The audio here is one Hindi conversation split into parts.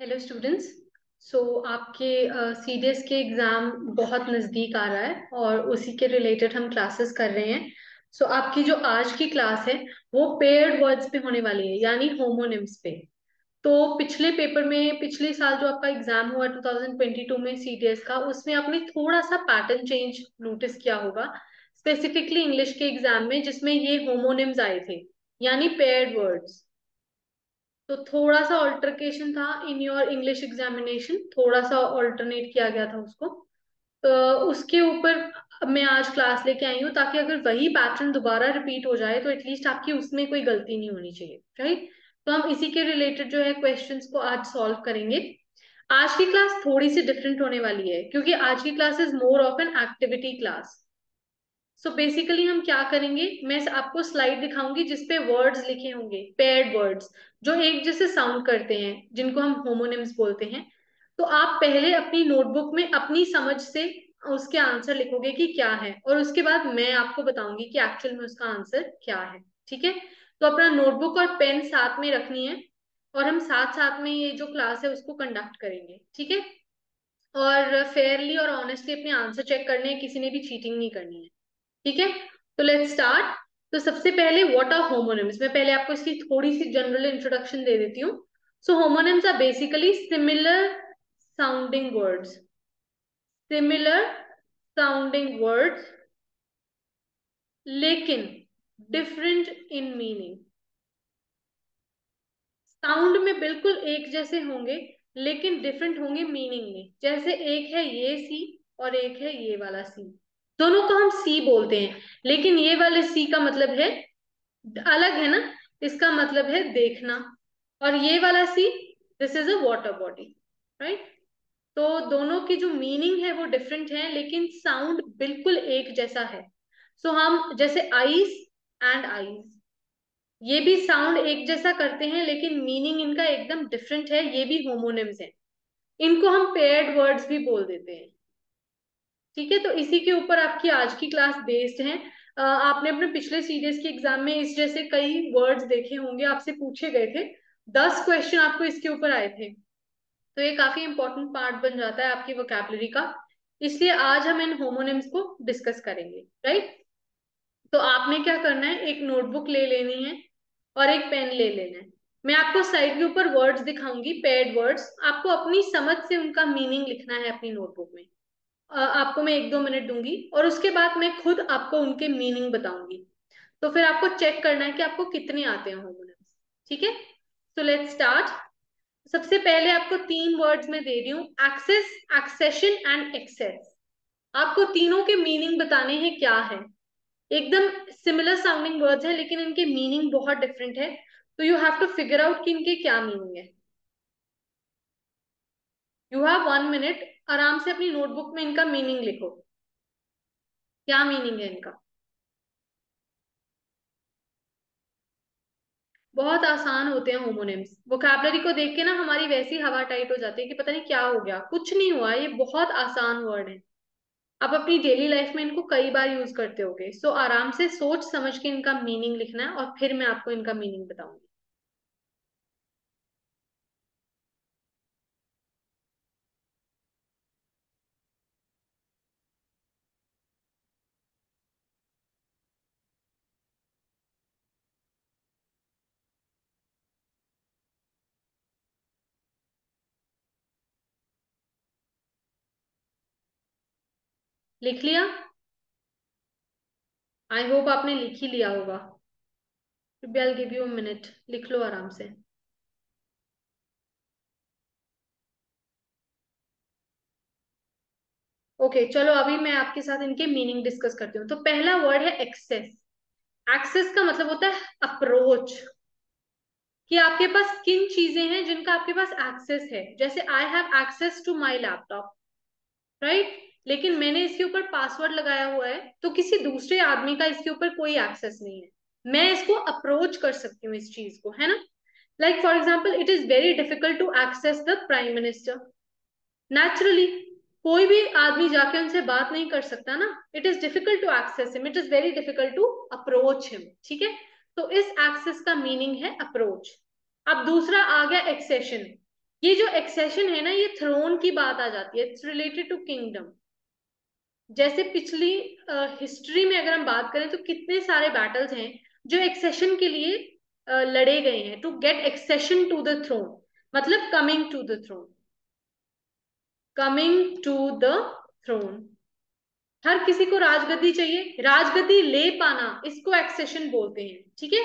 Hello students. आपके सीडीएस के एग्ज़ाम बहुत नज़दीक आ रहा है और उसी के रिलेटेड हम क्लासेस कर रहे हैं। आपकी जो आज की क्लास है वो पेयर्ड वर्ड्स पे होने वाली है, यानी होमोनिम्स पे। तो पिछले पेपर में, पिछले साल जो आपका एग्जाम हुआ 2022 में सीडीएस का, उसमें आपने थोड़ा सा पैटर्न चेंज नोटिस किया होगा, स्पेसिफिकली इंग्लिश के एग्जाम में, जिसमें ये होमोनिम्स आए थे, यानी पेयर्ड वर्ड्स। तो थोड़ा सा ऑल्टरकेशन था इन योर इंग्लिश एग्जामिनेशन, थोड़ा सा ऑल्टरनेट किया गया था उसको। तो उसके ऊपर मैं आज क्लास लेके आई हूँ, ताकि अगर वही पैटर्न दोबारा रिपीट हो जाए तो एटलीस्ट आपकी उसमें कोई गलती नहीं होनी चाहिए, राइट। तो हम इसी के रिलेटेड जो है क्वेश्चंस को आज सॉल्व करेंगे। आज की क्लास थोड़ी सी डिफरेंट होने वाली है, क्योंकि आज की class is more of an activity class. Basically हम क्या करेंगे, मैं आपको स्लाइड दिखाऊंगी जिसपे वर्ड्स लिखे होंगे, पेयर्ड वर्ड्स, जो एक जैसे साउंड करते हैं, जिनको हम होमोनिम्स बोलते हैं। तो आप पहले अपनी नोटबुक में अपनी समझ से उसके आंसर लिखोगे कि क्या है, और उसके बाद मैं आपको बताऊंगी कि एक्चुअल में उसका आंसर क्या है। ठीक है। तो अपना नोटबुक और पेन साथ में रखनी है, और हम साथ साथ में ये जो क्लास है उसको कंडक्ट करेंगे, ठीक है। और फेयरली और ऑनेस्टली अपने आंसर चेक करने हैं, किसी ने भी चीटिंग नहीं करनी है। ठीक है। तो लेट्स स्टार्ट। तो सबसे पहले व्हाट आर होमोनिम्स, मैं पहले आपको इसकी थोड़ी सी जनरल इंट्रोडक्शन दे देती हूँ। Homonyms are basically similar sounding words, similar sounding words, लेकिन डिफरेंट इन मीनिंग। साउंड में बिल्कुल एक जैसे होंगे, लेकिन डिफरेंट होंगे मीनिंग में। जैसे एक है ये सी और एक है ये वाला सी, दोनों को हम सी बोलते हैं, लेकिन ये वाले सी का मतलब है अलग है ना, इसका मतलब है देखना। और ये वाला see, this is a water body, right. तो दोनों की जो मीनिंग है वो डिफरेंट है, लेकिन साउंड बिल्कुल एक जैसा है। हम जैसे आइस एंड आइज, ये भी साउंड एक जैसा करते हैं, लेकिन मीनिंग इनका एकदम डिफरेंट है। ये भी होमोनिम्स हैं, इनको हम पेयर्ड वर्ड्स भी बोल देते हैं। ठीक है। तो इसी के ऊपर आपकी आज की क्लास बेस्ड है। आपने अपने पिछले सीरीज के एग्जाम में इस जैसे कई वर्ड्स देखे होंगे, आपसे पूछे गए थे। 10 क्वेश्चन आपको इसके ऊपर आए थे। तो ये काफी इंपॉर्टेंट पार्ट बन जाता है आपकी वोकैबुलरी का। इसलिए आज हम इन होमोनिम्स को डिस्कस करेंगे, राइट। तो आपने क्या करना है, एक नोटबुक ले लेनी है और एक पेन ले लेना है। मैं आपको साइड के ऊपर वर्ड्स दिखाऊंगी, पेयर्ड वर्ड्स, आपको अपनी समझ से उनका मीनिंग लिखना है अपनी नोटबुक में। आपको मैं 1-2 मिनट दूंगी, और उसके बाद मैं खुद आपको उनके मीनिंग बताऊंगी। तो फिर आपको चेक करना है कि आपको कितने आते हैं होमोनिम्स। ठीक है। So let's start. सबसे पहले आपको 3 वर्ड्स में दे रही हूँ, एक्सेस, एक्सेशन एंड एक्सेस। आपको तीनों के मीनिंग बताने हैं क्या है। एकदम सिमिलर साउंडिंग वर्ड्स हैं, लेकिन इनके मीनिंग बहुत डिफरेंट है। तो you have to figure out कि इनके क्या मीनिंग है। यू हैव 1 मिनट, आराम से अपनी नोटबुक में इनका मीनिंग लिखो, क्या मीनिंग है इनका। बहुत आसान होते हैं होमोनिम्स। वोकैबलरी को देख के ना हमारी वैसी हवा टाइट हो जाती है कि पता नहीं क्या हो गया, कुछ नहीं हुआ, ये बहुत आसान वर्ड है। आप अपनी डेली लाइफ में इनको कई बार यूज करते होगे। आराम से सोच समझ के इनका मीनिंग लिखना है, और फिर मैं आपको इनका मीनिंग बताऊंगी। लिख लिया? आई होप आपने लिख ही लिया होगा। आई गिव यू 1 मिनट, लिख लो आराम से। ओके चलो, अभी मैं आपके साथ इनके मीनिंग डिस्कस करती हूँ। तो पहला वर्ड है एक्सेस। एक्सेस का मतलब होता है अप्रोच, कि आपके पास किन चीजें हैं जिनका आपके पास एक्सेस है। जैसे I have access to my laptop, right. लेकिन मैंने इसके ऊपर पासवर्ड लगाया हुआ है, तो किसी दूसरे आदमी का इसके ऊपर कोई एक्सेस नहीं है। मैं इसको अप्रोच कर सकती हूँ इस चीज को, है ना। Like for example, it is very difficult to access the prime minister. Naturally कोई भी आदमी जाके उनसे बात नहीं कर सकता ना। It is difficult to access him, it is very difficult to approach him. ठीक है। तो इस एक्सेस का मीनिंग है अप्रोच। अब दूसरा आ गया एक्सेशन। ये जो एक्सेशन है ना, ये थ्रोन की बात आ जाती है, इट्स रिलेटेड टू किंगडम। जैसे पिछली हिस्ट्री में अगर हम बात करें तो कितने सारे बैटल्स हैं जो एक्सेशन के लिए लड़े गए हैं, to get accession to the throne, मतलब coming to the throne, coming to the throne. हर किसी को राजगद्दी चाहिए, राजगद्दी ले पाना, इसको एक्सेशन बोलते हैं, ठीक है।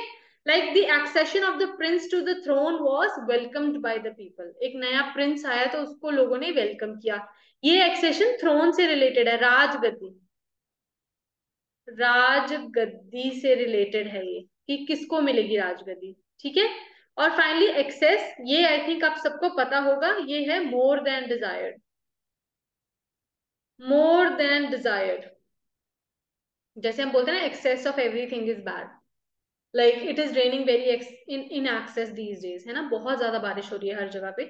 Like the accession of the prince to the throne was welcomed by the people, एक नया प्रिंस आया तो उसको लोगों ने वेलकम किया। ये एक्सेशन थ्रोन से रिलेटेड है, राजगद्दी, राजगद्दी से रिलेटेड है ये, कि किसको मिलेगी राजगद्दी, ठीक है। और फाइनली एक्सेस, ये आई थिंक आप सबको पता होगा, ये है more than desired, more than desired. जैसे हम बोलते हैं ना, excess of everything is bad, like it is raining very in excess these days, है ना, बहुत ज्यादा बारिश हो रही है हर जगह पे।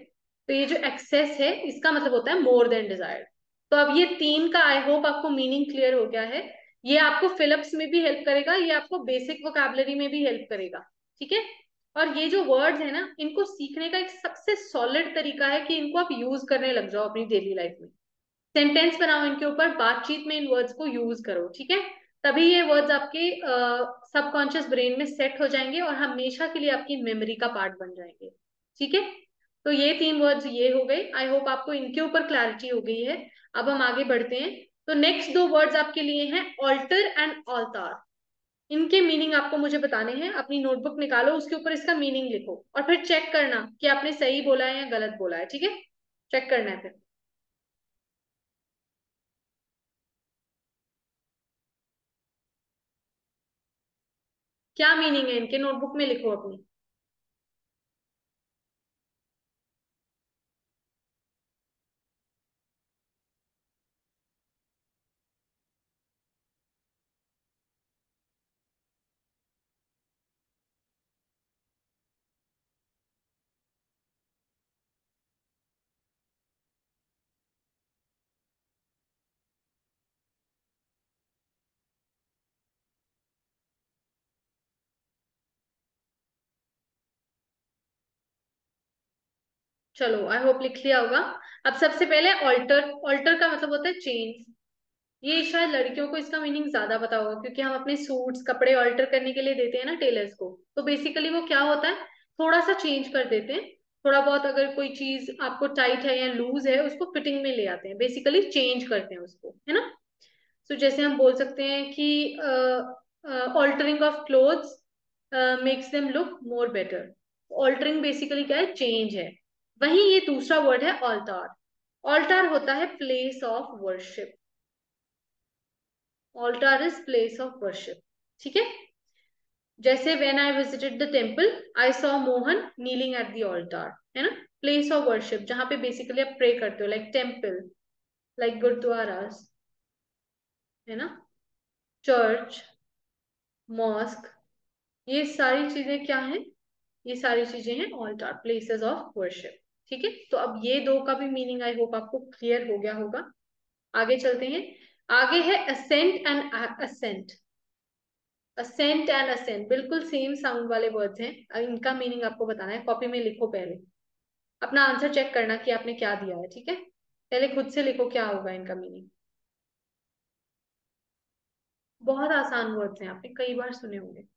तो ये जो एक्सेस है, इसका मतलब होता है मोर देन डिजायर्ड। तो अब ये तीन का आई होप आपको मीनिंग क्लियर हो गया है। ये आपको फिलिप्स में भी हेल्प करेगा, ये आपको बेसिक वोकैबुलरी में भी हेल्प करेगा, ठीक है। और ये जो वर्ड्स है ना, इनको सीखने का एक सबसे सॉलिड तरीका है कि इनको आप यूज करने लग जाओ अपनी डेली लाइफ में, सेंटेंस बनाओ इनके ऊपर, बातचीत में इन वर्ड्स को यूज करो, ठीक है। तभी ये वर्ड्स आपके सबकॉन्शियस ब्रेन में सेट हो जाएंगे और हमेशा के लिए आपकी मेमोरी का पार्ट बन जाएंगे, ठीक है। तो ये तीन वर्ड्स ये हो गए, आई होप आपको इनके ऊपर क्लैरिटी हो गई है। अब हम आगे बढ़ते हैं। तो नेक्स्ट दो वर्ड्स आपके लिए हैं ऑल्टर एंड ऑल्टार। इनके मीनिंग आपको मुझे बताने हैं, अपनी नोटबुक निकालो, उसके ऊपर इसका मीनिंग लिखो और फिर चेक करना कि आपने सही बोला है या गलत बोला है, ठीक है। चेक करना है फिर। क्या मीनिंग है इनके, नोटबुक में लिखो अपनी। चलो आई होप लिख लिया होगा। अब सबसे पहले ऑल्टर, ऑल्टर का मतलब होता है चेंज। ये शायद लड़कियों को इसका मीनिंग ज्यादा पता होगा, क्योंकि हम अपने सूट्स कपड़े ऑल्टर करने के लिए देते हैं ना टेलर्स को। तो बेसिकली वो क्या होता है, थोड़ा सा चेंज कर देते हैं, थोड़ा बहुत, अगर कोई चीज आपको टाइट है या लूज है उसको फिटिंग में ले आते हैं, बेसिकली चेंज करते हैं उसको, है ना। तो जैसे हम बोल सकते हैं कि altering of clothes makes them look more better. Altering basically क्या है, चेंज है। वहीं ये दूसरा वर्ड है ऑल्टार। ऑल्टार होता है place of worship, altar is place of worship, ठीक है। जैसे when I visited the temple I saw Mohan kneeling at the altar, है ना। प्लेस ऑफ वर्शिप जहां पे बेसिकली आप प्रे करते हो, लाइक टेम्पल, लाइक गुरुद्वारास, है ना, चर्च, मॉस्क, ये सारी चीजें क्या हैं, ये सारी चीजें हैं ऑल्टार, प्लेसेस ऑफ वर्शिप, ठीक है। तो अब ये दो का भी मीनिंग आई होप आपको क्लियर हो गया होगा। आगे चलते हैं। आगे है assent and ascent. Ascent and assent बिल्कुल सेम साउंड वाले वर्ड्स हैं। अब इनका मीनिंग आपको बताना है, कॉपी में लिखो पहले, अपना आंसर चेक करना कि आपने क्या दिया है, ठीक है। पहले खुद से लिखो क्या होगा इनका मीनिंग। बहुत आसान वर्ड्स हैं, आपने कई बार सुने होंगे।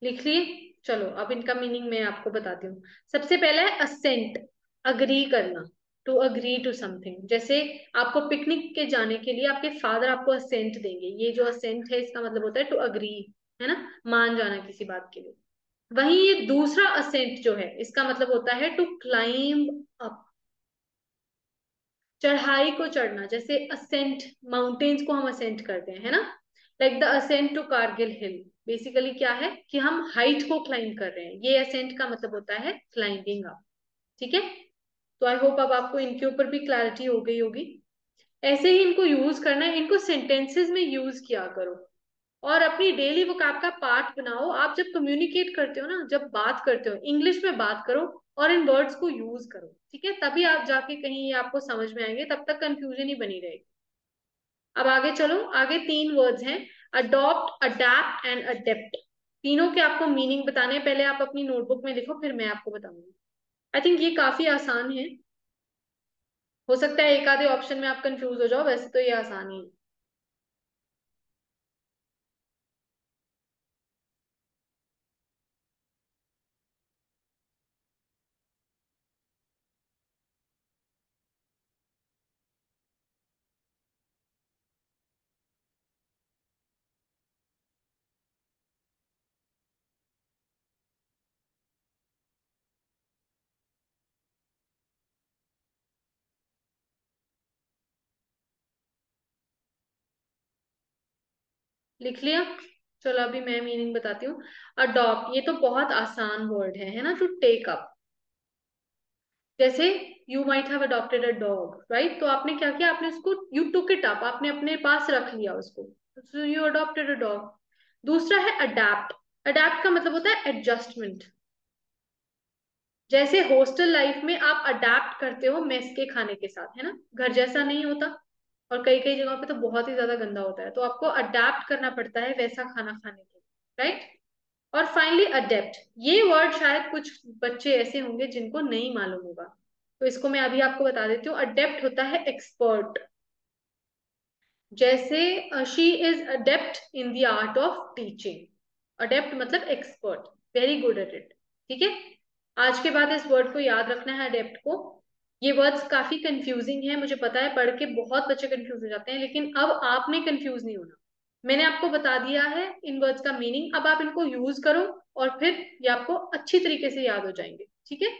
लिख लिए। चलो अब इनका मीनिंग मैं आपको बताती हूँ। सबसे पहला है असेंट, अग्री करना, टू अग्री टू समथिंग। जैसे आपको पिकनिक के जाने के लिए आपके फादर आपको असेंट देंगे, ये जो असेंट है इसका मतलब होता है टू अग्री, है ना, मान जाना किसी बात के लिए। वहीं ये दूसरा असेंट जो है, इसका मतलब होता है टू क्लाइंब अप, चढ़ाई को चढ़ना। जैसे असेंट, माउंटेन्स को हम असेंट करते हैं, है ना, like the ascent to Kargil hill. Basically क्या है कि हम हाइट को क्लाइंब कर रहे हैं, ये असेंट का मतलब होता है क्लाइंबिंग अप, ठीक है। तो आई होप अब आपको इनके ऊपर भी क्लैरिटी हो गई होगी। ऐसे ही इनको यूज करना है, इनको सेंटेंसेस में यूज किया करो और अपनी डेली वोकैब का पार्ट बनाओ। आप जब कम्युनिकेट करते हो ना, जब बात करते हो, इंग्लिश में बात करो और इन वर्ड्स को यूज करो, ठीक है? तभी आप जाके कहीं ये आपको समझ में आएंगे, तब तक कंफ्यूजन ही बनी रहेगी। अब आगे चलो, आगे तीन वर्ड्स हैं, अडॉप्ट, अडेप्ट एंड अडेप्ट। तीनों के आपको मीनिंग बताने हैं, पहले आप अपनी नोटबुक में लिखो, फिर मैं आपको बताऊंगी। आई थिंक ये काफी आसान है, हो सकता है एक आधे ऑप्शन में आप कंफ्यूज हो जाओ, वैसे तो ये आसान ही है। लिख लिया? चलो अभी मैं मीनिंग बताती हूँ। अडॉप्ट, ये तो बहुत आसान वर्ड है ना? To take up. जैसे you might have adopted a dog, right? तो आपने क्या किया, आपने उसको, यू टुक इट अप, आपने अपने पास रख लिया उसको, so you adopted a dog. दूसरा है अडेप्ट। अडेप्ट का मतलब होता है एडजस्टमेंट। जैसे हॉस्टल लाइफ में आप अडेप्ट करते हो मेस के खाने के साथ, है ना? घर जैसा नहीं होता, और कई कई जगहों पे तो बहुत ही ज्यादा गंदा होता है, तो आपको अडेप्ट करना पड़ता है वैसा खाना खाने के लिए, राइट? और फाइनली अडेप्ट, ये वर्ड शायद कुछ बच्चे ऐसे होंगे जिनको नहीं मालूम होगा, तो इसको मैं अभी आपको बता देती हूँ। अडेप्ट होता है एक्सपर्ट। जैसे she is adept in the art of teaching. Adept मतलब expert, very good at it, ठीक है? आज के बाद इस वर्ड को याद रखना है, अडेप्ट को। ये वर्ड्स काफी कंफ्यूजिंग है, मुझे पता है, पढ़ के बहुत बच्चे कंफ्यूज हो जाते हैं, लेकिन अब आपने कंफ्यूज नहीं होना। मैंने आपको बता दिया है इन वर्ड्स का मीनिंग, अब आप इनको यूज करो और फिर ये आपको अच्छी तरीके से याद हो जाएंगे, ठीक है?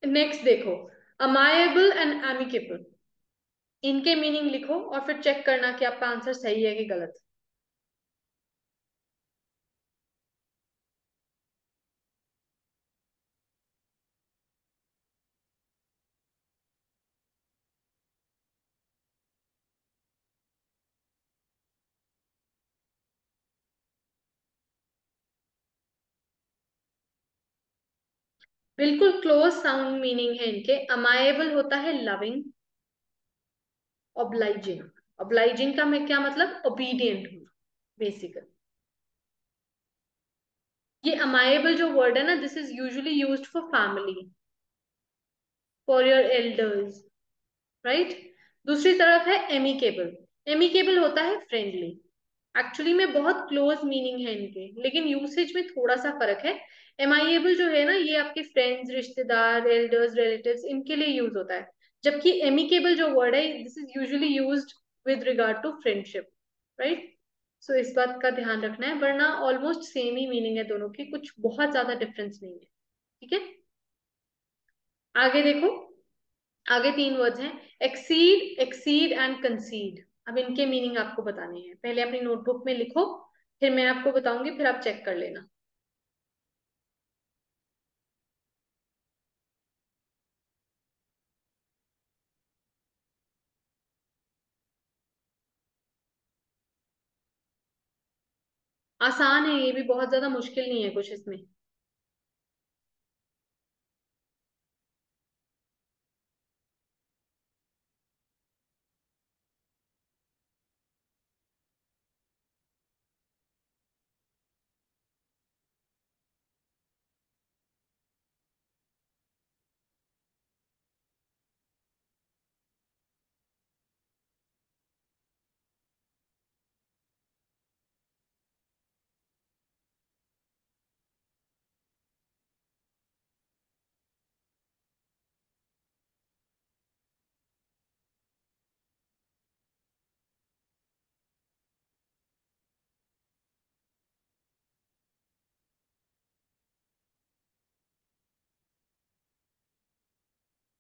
नेक्स्ट देखो, अमायबल एंड एमिकेबल। इनके मीनिंग लिखो और फिर चेक करना कि आपका आंसर सही है कि गलत। बिल्कुल क्लोज साउंड मीनिंग है इनके। अमायबल होता है लविंग, ऑब्लाइजिंग। ऑब्लाइजिंग का मैं क्या मतलब, ओबीडियंट हूँ बेसिकली। ये अमायबल जो वर्ड है ना, this is usually used for family, for your elders, right? दूसरी तरफ है एमिकेबल। एमिकेबल होता है फ्रेंडली। एक्चुअली में बहुत क्लोज मीनिंग है इनके, लेकिन यूसेज में थोड़ा सा फर्क है। एमाइएबल जो है ना, ये आपके फ्रेंड्स, रिश्तेदार, एल्डर्स, रिलेटिव्स, इनके लिए यूज होता है। जबकि एमिकेबल जो वर्ड है, this is usually used with regard to friendship, right? So इस बात का ध्यान रखना है, वरना ऑलमोस्ट सेम ही मीनिंग है दोनों की, कुछ बहुत ज्यादा डिफरेंस नहीं है, ठीक है? आगे देखो, आगे तीन वर्ड्स हैं, एक्सीड, एक्सीड एंड कंसीड। अब इनके मीनिंग आपको बताने हैं, पहले अपनी नोटबुक में लिखो, फिर मैं आपको बताऊंगी, फिर आप चेक कर लेना। आसान है, ये भी बहुत ज्यादा मुश्किल नहीं है कुछ इसमें।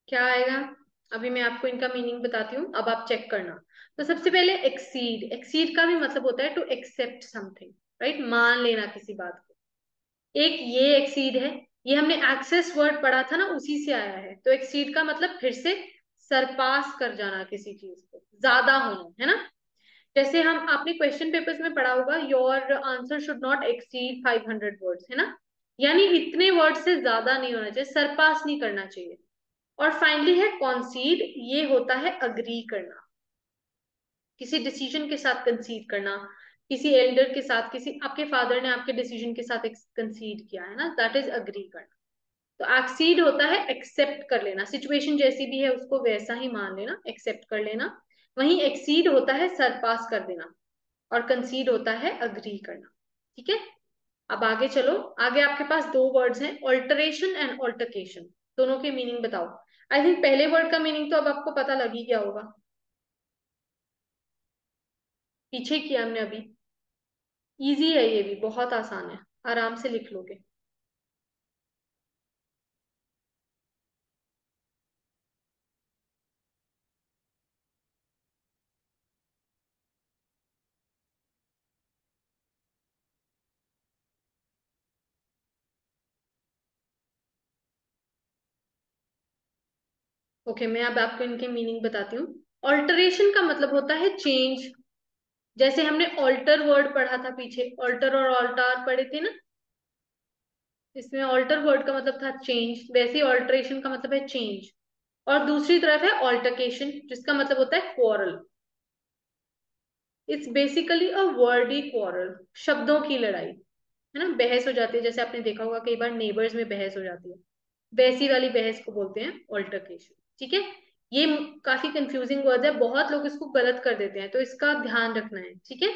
क्या आएगा? अभी मैं आपको इनका मीनिंग बताती हूँ, अब आप चेक करना। तो सबसे पहले एक्सीड, एक्सीड का भी मतलब होता है टू एक्सेप्ट समथिंग, राइट? मान लेना किसी बात को। एक ये एक्सीड है, ये हमने एक्सेस वर्ड पढ़ा था ना, उसी से आया है। तो एक्सीड का मतलब फिर से सरपास कर जाना, किसी चीज को ज्यादा होना, है ना। जैसे हम आपने क्वेश्चन पेपर्स में पढ़ा होगा, your answer should not exceed 500 words, है ना। यानी इतने वर्ड से ज्यादा नहीं होना चाहिए, सरपास नहीं करना चाहिए। और फाइनली है कॉन्सीड, ये होता है अग्री करना, किसी डिसीजन के साथ कंसीड करना, किसी एल्डर के साथ, किसी आपके फादर ने आपके डिसीजन के साथ कंसीड किया है ना, दैट इज अग्री करना। तो एक्सीड होता है एक्सेप्ट कर लेना, सिचुएशन जैसी भी है उसको वैसा ही मान लेना, एक्सेप्ट कर लेना। वहीं एक्सीड होता है सरपास कर देना, और कंसीड होता है अग्री करना। ठीक है, अब आगे चलो। आगे आपके पास दो वर्ड्स हैं, ऑल्टरेशन एंड ऑल्टरकेशन। दोनों के मीनिंग बताओ। आई थिंक पहले वर्ड का मीनिंग तो अब आपको पता लग ही गया होगा, पीछे किया हमने अभी। इजी है, ये भी बहुत आसान है, आराम से लिख लोगे। ओके, मैं अब आपको इनके मीनिंग बताती हूँ। ऑल्टरेशन का मतलब होता है चेंज। जैसे हमने ऑल्टर वर्ड पढ़ा था पीछे, ऑल्टर और ऑल्टार पढ़े थे ना, इसमें ऑल्टर वर्ड का मतलब था चेंज, वैसे ही ऑल्टरेशन का मतलब है चेंज। और दूसरी तरफ है ऑल्टरकेशन, जिसका मतलब होता है quarrel. It's basically a Verde quarrel, शब्दों की लड़ाई, है ना। बहस हो जाती है, जैसे आपने देखा होगा कई बार नेबर्स में बहस हो जाती है, वैसी वाली बहस को बोलते हैं ऑल्टरकेशन। ठीक है, ये काफी कंफ्यूजिंग वर्ड है, बहुत लोग इसको गलत कर देते हैं, तो इसका ध्यान रखना है। ठीक है,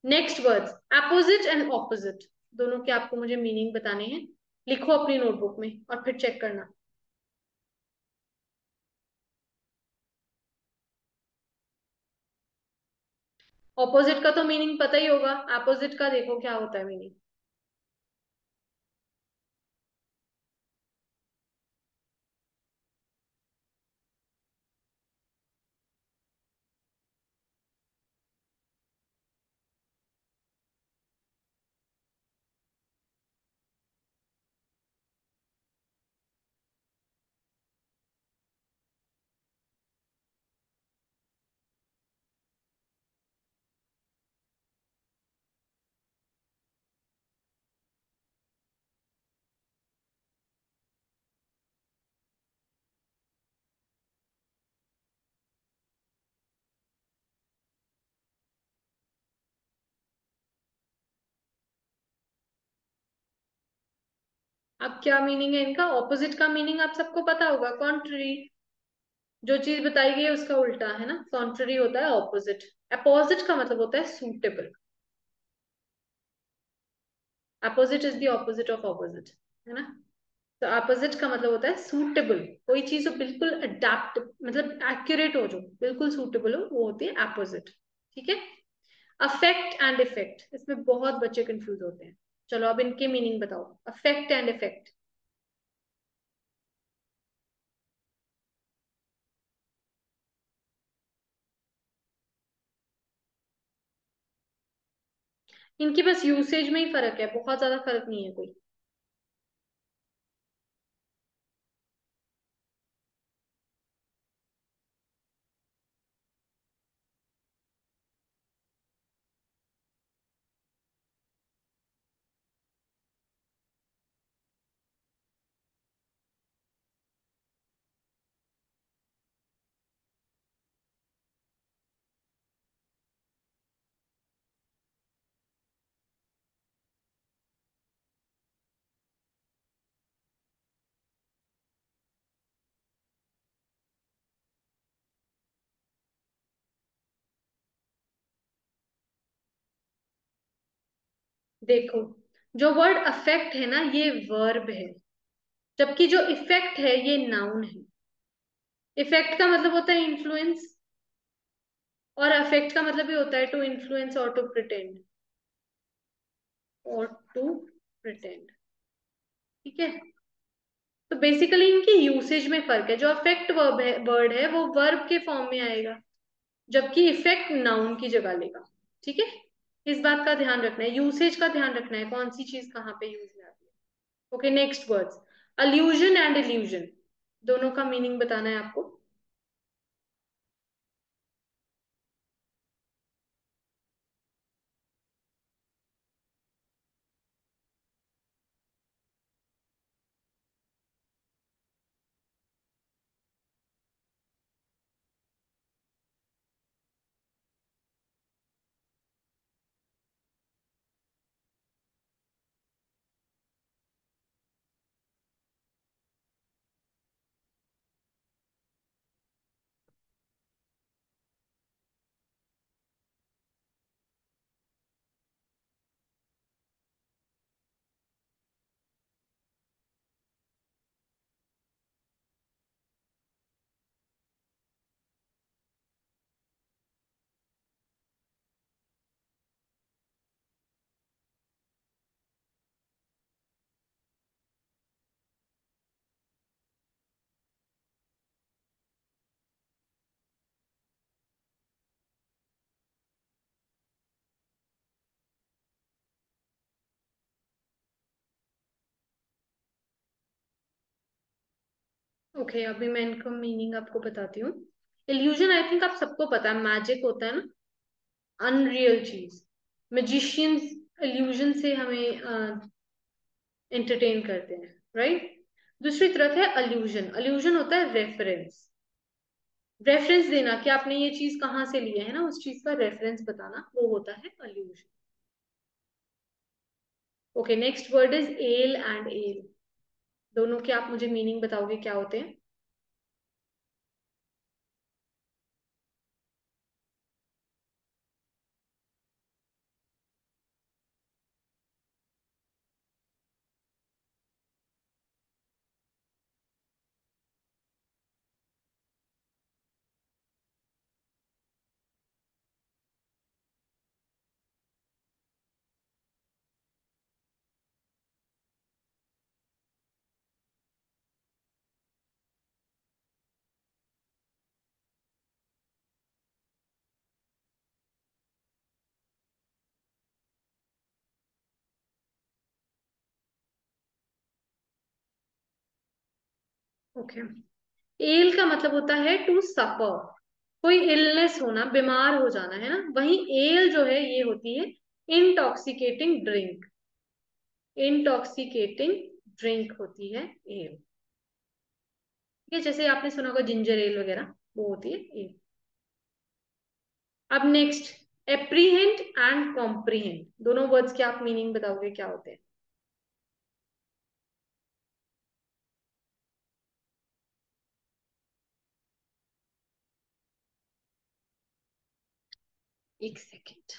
next words, opposite and opposite, दोनों के आपको मुझे मीनिंग बताने हैं। लिखो अपनी नोटबुक में और फिर चेक करना। ऑपोजिट का तो मीनिंग पता ही होगा, अपोजिट का देखो क्या होता है मीनिंग। अब क्या मीनिंग है इनका? ऑपोजिट का मीनिंग आप सबको पता होगा, कॉन्ट्ररी। जो चीज बताई गई है उसका उल्टा, है ना, कॉन्ट्ररी होता है ऑपोजिट। अपोजिट का मतलब होता है suitable. Opposite is the opposite of opposite, है ना। तो अपोजिट का मतलब होता है सूटेबल, कोई चीज जो बिल्कुल अडेप्ट, मतलब एक्यूरेट हो, जो बिल्कुल सूटेबल हो, वो होती है अपोजिट। ठीक है, अफेक्ट एंड इफेक्ट, इसमें बहुत बच्चे कंफ्यूज होते हैं। चलो अब इनके मीनिंग बताओ, अफेक्ट एंड इफेक्ट। इनकी बस यूसेज में ही फर्क है, बहुत ज्यादा फर्क नहीं है कोई। देखो, जो वर्ड अफेक्ट है ना, ये वर्ब है, जबकि जो इफेक्ट है ये नाउन है। इफेक्ट का मतलब होता है इन्फ्लुएंस, और अफेक्ट का मतलब भी होता है टू इन्फ्लुएंस और टू प्रिटेंड, और टू प्रिटेंड। ठीक है, तो बेसिकली इनकी यूसेज में फर्क है। जो अफेक्ट वर्ब है, वर्ड है, वो वर्ब के फॉर्म में आएगा, जबकि इफेक्ट नाउन की जगह लेगा। ठीक है, इस बात का ध्यान रखना है, यूसेज का ध्यान रखना है, कौन सी चीज कहाँ पे यूज में आती है। Okay, next words, allusion and illusion, दोनों का मीनिंग बताना है आपको। ओके, अभी मैं इनका मीनिंग आपको बताती हूँ। इल्यूजन आई थिंक आप सबको पता है, मैजिक होता है ना, अनरियल चीज। मैजिशियंस इल्यूजन से हमें एंटरटेन करते हैं, राइट। दूसरी तरफ है अल्यूजन। अल्यूजन होता है रेफरेंस, रेफरेंस देना कि आपने ये चीज कहाँ से ली है ना, उस चीज का रेफरेंस बताना, वो होता है allusion. Okay, next word is L and L, दोनों के आप मुझे मीनिंग बताओगे क्या होते हैं। ओके, एल का मतलब होता है टू सफर, कोई इलनेस होना, बीमार हो जाना, है ना। वहीं एल जो है ये होती है इंटॉक्सिकेटिंग ड्रिंक, इंटॉक्सिकेटिंग ड्रिंक होती है एल। ठीक है, जैसे आपने सुना होगा जिंजर एल वगैरह, वो होती है एल। अब नेक्स्ट, एप्रीहेंड एंड कॉम्प्रीहेंड, दोनों वर्ड्स के आप मीनिंग बताओगे क्या होते हैं। एक सेकेंड।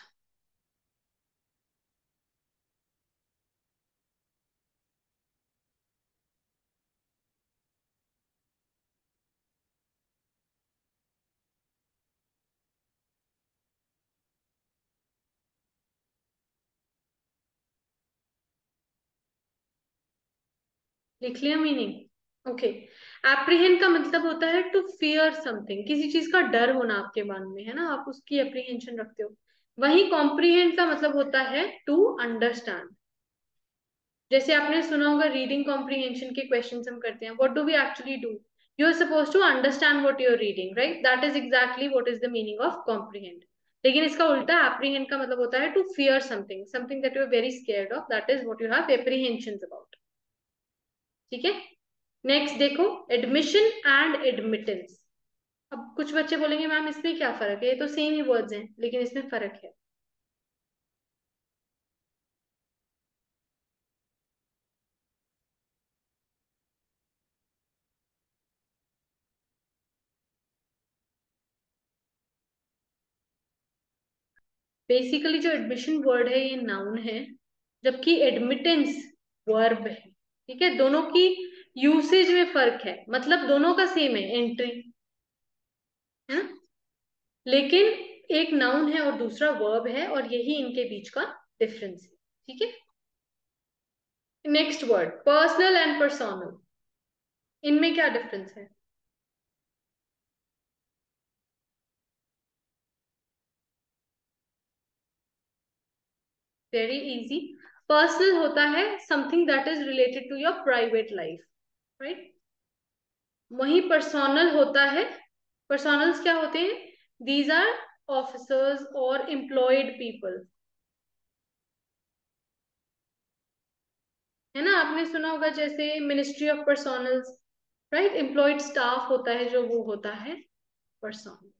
लिख लिया मीनिंग। ओके, एप्रीहेंड का मतलब होता है टू फियर समथिंग, किसी चीज का डर होना आपके मन में, है ना, आप उसकी एप्रीहेंशन रखते हो। वहीं कॉम्प्रीहेंड का मतलब होता है टू अंडरस्टैंड। जैसे आपने सुना होगा रीडिंग कॉम्प्रीहेंशन के क्वेश्चंस हम करते हैं, what do we actually do, you are suppose to understand what you are reading, right, that is exactly what is the meaning of comprehend. लेकिन इसका उल्टा एप्रीहेंड का मतलब होता है to fear something, something that you are very scared of, that is what you have apprehension about. ठीक है, नेक्स्ट देखो, एडमिशन एंड एडमिटेंस। अब कुछ बच्चे बोलेंगे मैम इसमें क्या फर्क है, ये तो सेम ही वर्ड्स हैं, लेकिन इसमें फर्क है। बेसिकली जो एडमिशन वर्ड है ये नाउन है, जबकि एडमिटेंस वर्ब है। ठीक है, दोनों की यूसेज में फर्क है, मतलब दोनों का सेम है, एंट्री, है ना, लेकिन एक नाउन है और दूसरा वर्ब है, और यही इनके बीच का डिफरेंस है। ठीक है, next word, personal and personnel, इनमें क्या डिफरेंस है। वेरी इजी, पर्सनल होता है something that is related to your private life, right. वही पर्सोनल होता है, पर्सोनल्स क्या होते हैं, दीज आर ऑफिसर्स और एम्प्लॉयड पीपल, है ना। आपने सुना होगा जैसे ministry of personnels, right. Employed staff होता है जो, वो होता है पर्सोनल,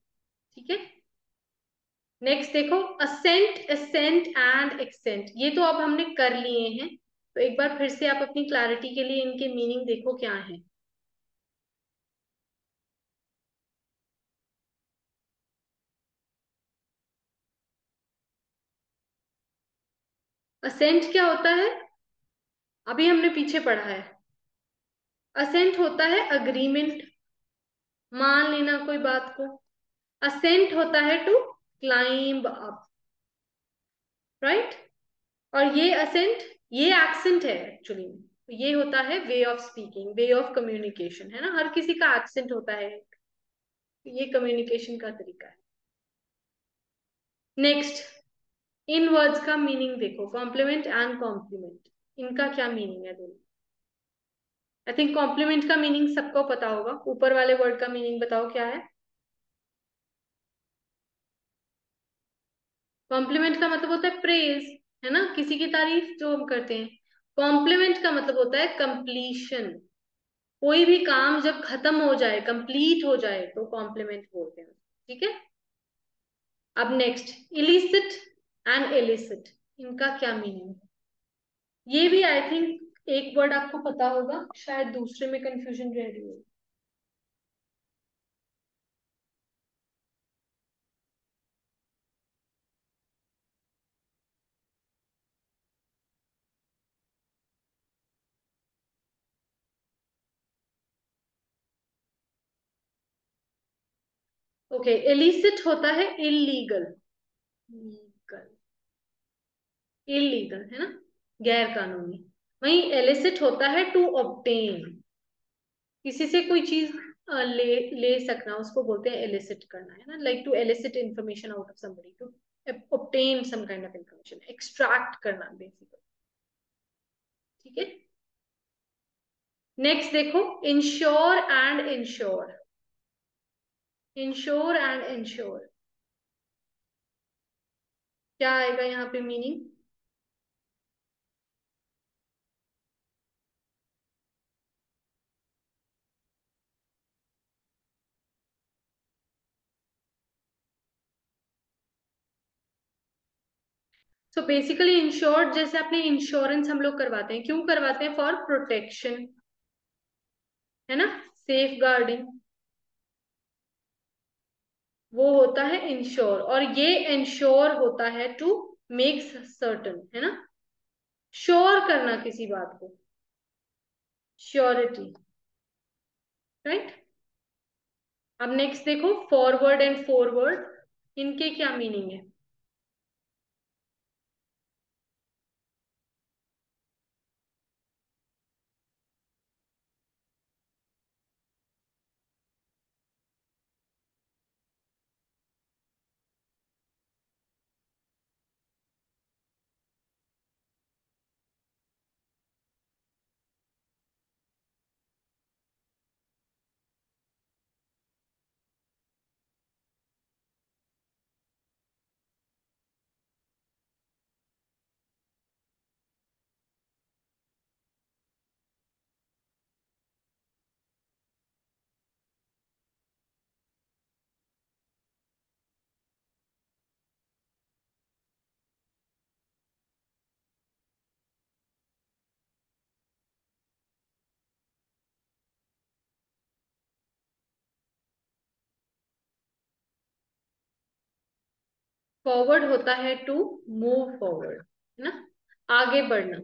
ठीक है। नेक्स्ट देखो, असेंट, एसेंट एंड एक्सेंट, ये तो अब हमने कर लिए हैं, तो एक बार फिर से आप अपनी क्लैरिटी के लिए इनके मीनिंग देखो क्या है। असेंट क्या होता है, अभी हमने पीछे पढ़ा है। असेंट होता है अग्रीमेंट, मान लेना कोई बात को। असेंट होता है टू क्लाइंब अप, राइट। और ये असेंट, ये एक्सेंट है एक्चुअली में, ये होता है way of speaking, way of communication, है ना। हर किसी का एक्सेंट होता है, ये कम्युनिकेशन का तरीका है। नेक्स्ट, इन वर्ड्स का मीनिंग देखो, कॉम्प्लीमेंट एंड कॉम्प्लीमेंट, इनका क्या मीनिंग है दोनों। आई थिंक कॉम्प्लीमेंट का मीनिंग सबको पता होगा, ऊपर वाले वर्ड का मीनिंग बताओ क्या है। कॉम्प्लीमेंट का मतलब होता है प्रेज, है ना, किसी की तारीफ जो हम करते हैं। कॉम्प्लीमेंट का मतलब होता है कंप्लीशन, कोई भी काम जब खत्म हो जाए, कंप्लीट हो जाए, तो कॉम्प्लीमेंट बोलते हैं, ठीक है। अब नेक्स्ट, इलिसिट एंड एलिसिट, इनका क्या मीनिंग है। ये भी आई थिंक एक वर्ड आपको पता होगा, शायद दूसरे में कंफ्यूजन रह रही है। ओके, इलिसिट होता है इलीगल, लीगल, इलीगल, है ना, गैर कानूनी। वहीं एलिसिट होता है टू ऑब्टेन, किसी से कोई चीज ले ले सकना, उसको बोलते हैं एलिसिट करना, है ना। Like to elicit information out of somebody, to obtain some kind of information, extract करना बेसिकली, ठीक है। नेक्स्ट देखो, insure and ensure, insure and ensure, क्या आएगा यहाँ पे मीनिंग। सो बेसिकली इंश्योर्ड, जैसे अपने इंश्योरेंस हम लोग करवाते हैं, क्यों करवाते हैं, फॉर प्रोटेक्शन, है ना, सेफ गार्डिंग, वो होता है इंश्योर। और ये इंश्योर होता है टू मेक सर्टन, है ना, श्योर करना किसी बात को, श्योरिटी, राइट। अब नेक्स्ट देखो, फॉरवर्ड एंड फॉरवर्ड, इनके क्या मीनिंग है। फॉरवर्ड होता है टू मूव फॉरवर्ड, है ना, आगे बढ़ना।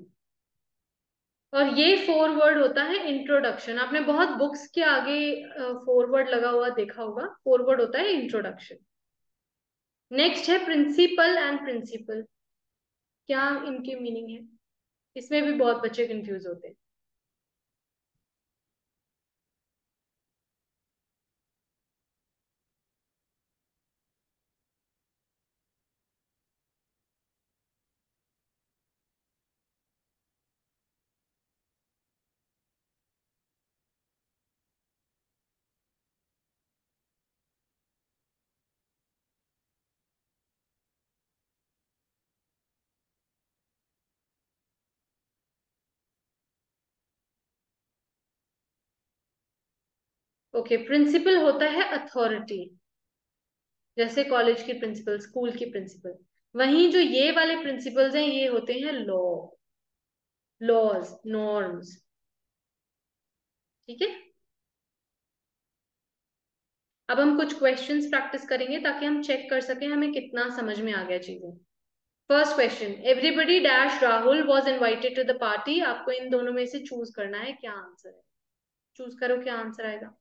और ये फॉरवर्ड होता है इंट्रोडक्शन, आपने बहुत बुक्स के आगे फॉरवर्ड लगा हुआ देखा होगा, फॉरवर्ड होता है इंट्रोडक्शन। नेक्स्ट है प्रिंसिपल एंड प्रिंसिपल, क्या इनकी मीनिंग है, इसमें भी बहुत बच्चे कंफ्यूज होते हैं। ओके, प्रिंसिपल होता है अथॉरिटी, जैसे कॉलेज की प्रिंसिपल, स्कूल की प्रिंसिपल। वहीं जो ये वाले प्रिंसिपल्स हैं ये होते हैं लॉ, लॉज, नॉर्म्स। ठीक है। अब हम कुछ क्वेश्चंस प्रैक्टिस करेंगे ताकि हम चेक कर सकें हमें कितना समझ में आ गया चीजें। First question, everybody dash Rahul was invited to the party. आपको इन दोनों में से चूज करना है, क्या आंसर है। चूज करो, क्या आंसर आएगा।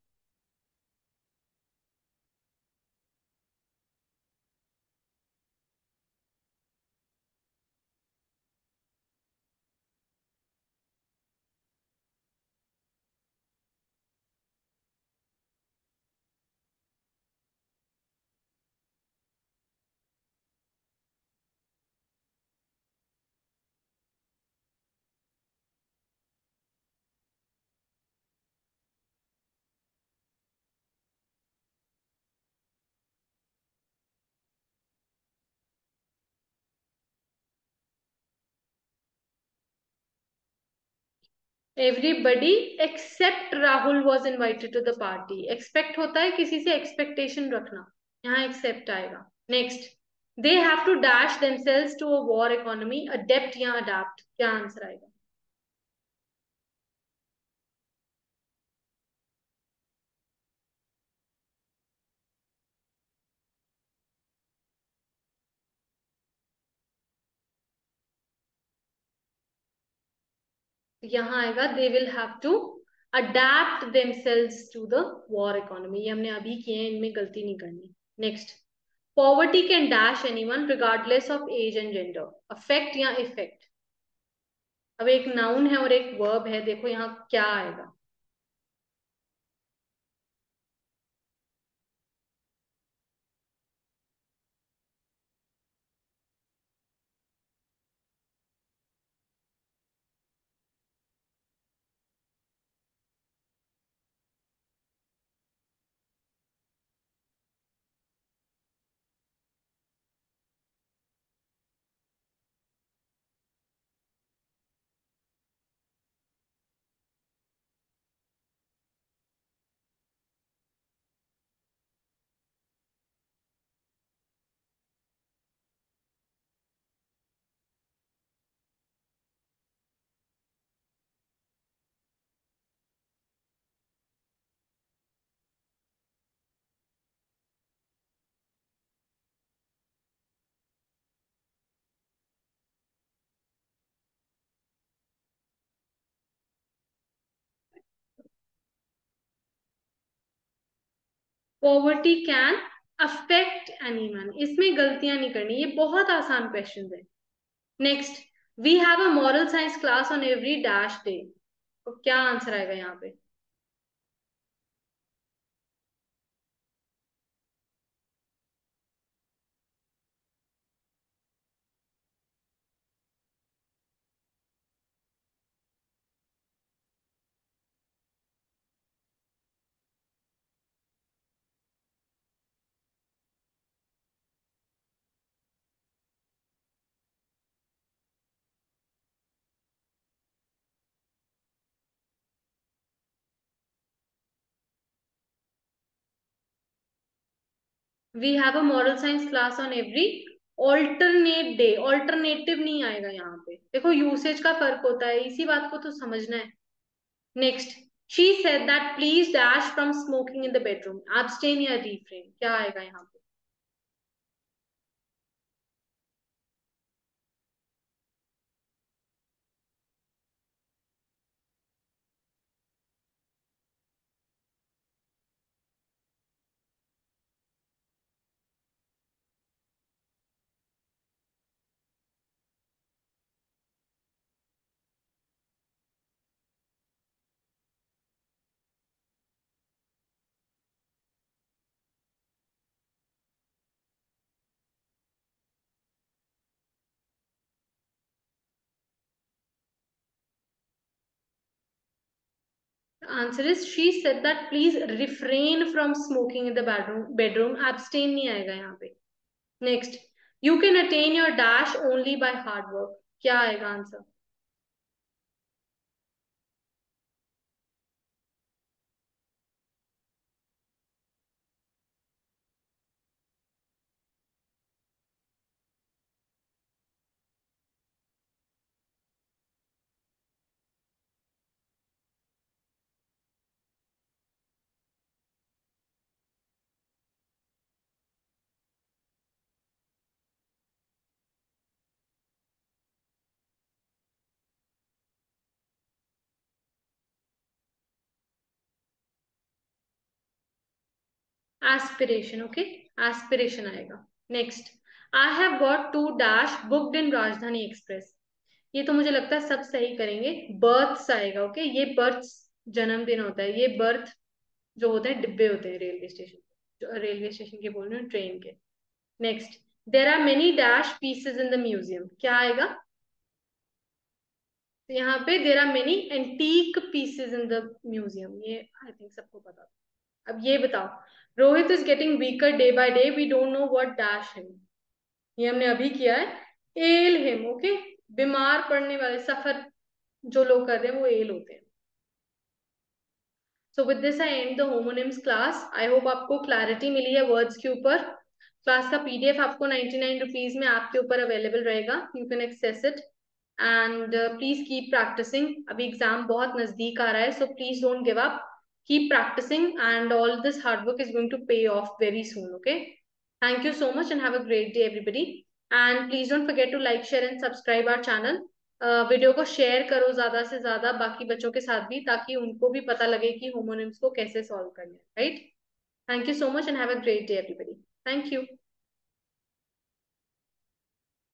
Everybody except Rahul was invited to the party. Expect होता है किसी से एक्सपेक्टेशन रखना, यहाँ एक्सेप्ट आएगा। Next, they have to dash themselves to a war economy, adept या अडाप्ट, क्या आंसर आएगा। यहाँ आएगा they will have to adept themselves to the war economy. ये हमने अभी किए हैं, इनमें गलती नहीं करनी। Next, poverty can dash anyone regardless of age and gender, affect या इफेक्ट। अब एक नाउन है और एक वर्ब है, देखो यहाँ क्या आएगा। पॉवर्टी कैन अफेक्ट एनीवन, इसमें गलतियां नहीं करनी, ये बहुत आसान क्वेश्चन है। Next, we have a moral science class on every dash day. तो क्या आंसर आएगा यहाँ पे। We have a moral science class on every alternate day, alternative नहीं आएगा यहाँ पे, देखो यूसेज का फर्क होता है, इसी बात को तो समझना है। Next, she said that please dash from smoking in the bedroom, abstain या रिफ्रेन, क्या आएगा यहाँ पे। Answer is she said that please refrain from smoking in the bedroom, abstain नहीं आएगा यहाँ पे। Next, you can attain your dash only by hard work, क्या आएगा आंसर। एस्पिरेशन, ओके, एस्पिरेशन आएगा। Next, I have got to dash booked in Rajdhani express. ये तो मुझे लगता है सब सही करेंगे। बर्थ्स आएगा, ओके, ये बर्थ्स जन्मदिन होता है, ये बर्थ जो होते हैं डिब्बे होते हैं रेलवे स्टेशन, जो रेलवे स्टेशन के बोल रहे हैं, ट्रेन के। Next, there are many dash pieces in the museum, क्या आएगा? तो यहाँ पे there are many antique pieces in the museum, ये आई थिंक सबको पता। अब ये बताओ, Rohit is getting weaker day by day, we don't know what dash him. ये हमने अभी किया है, एल हिम, ओके, बीमार पड़ने वाले, सफर जो लोग कर रहे हैं वो एल होते हैं। So with this I and the homonyms class. I hope आपको क्लैरिटी मिली है वर्ड्स के ऊपर। क्लास का पीडीएफ आपको 99 रुपीज में ऐप के ऊपर अवेलेबल रहेगा, you can access it. And please keep practicing, अभी एग्जाम बहुत नजदीक आ रहा है, so please don't give up, keep practicing, and all this hard work is going to pay off very soon. Okay, thank you so much and have a great day everybody, and please don't forget to like, share and subscribe our channel। Video को शेयर करो ज्यादा से ज्यादा बाकी बच्चों के साथ भी, ताकि उनको भी पता लगे कि होमोनिम्स को कैसे सॉल्व करना है, right? Thank you so much and have a great day everybody. Thank you.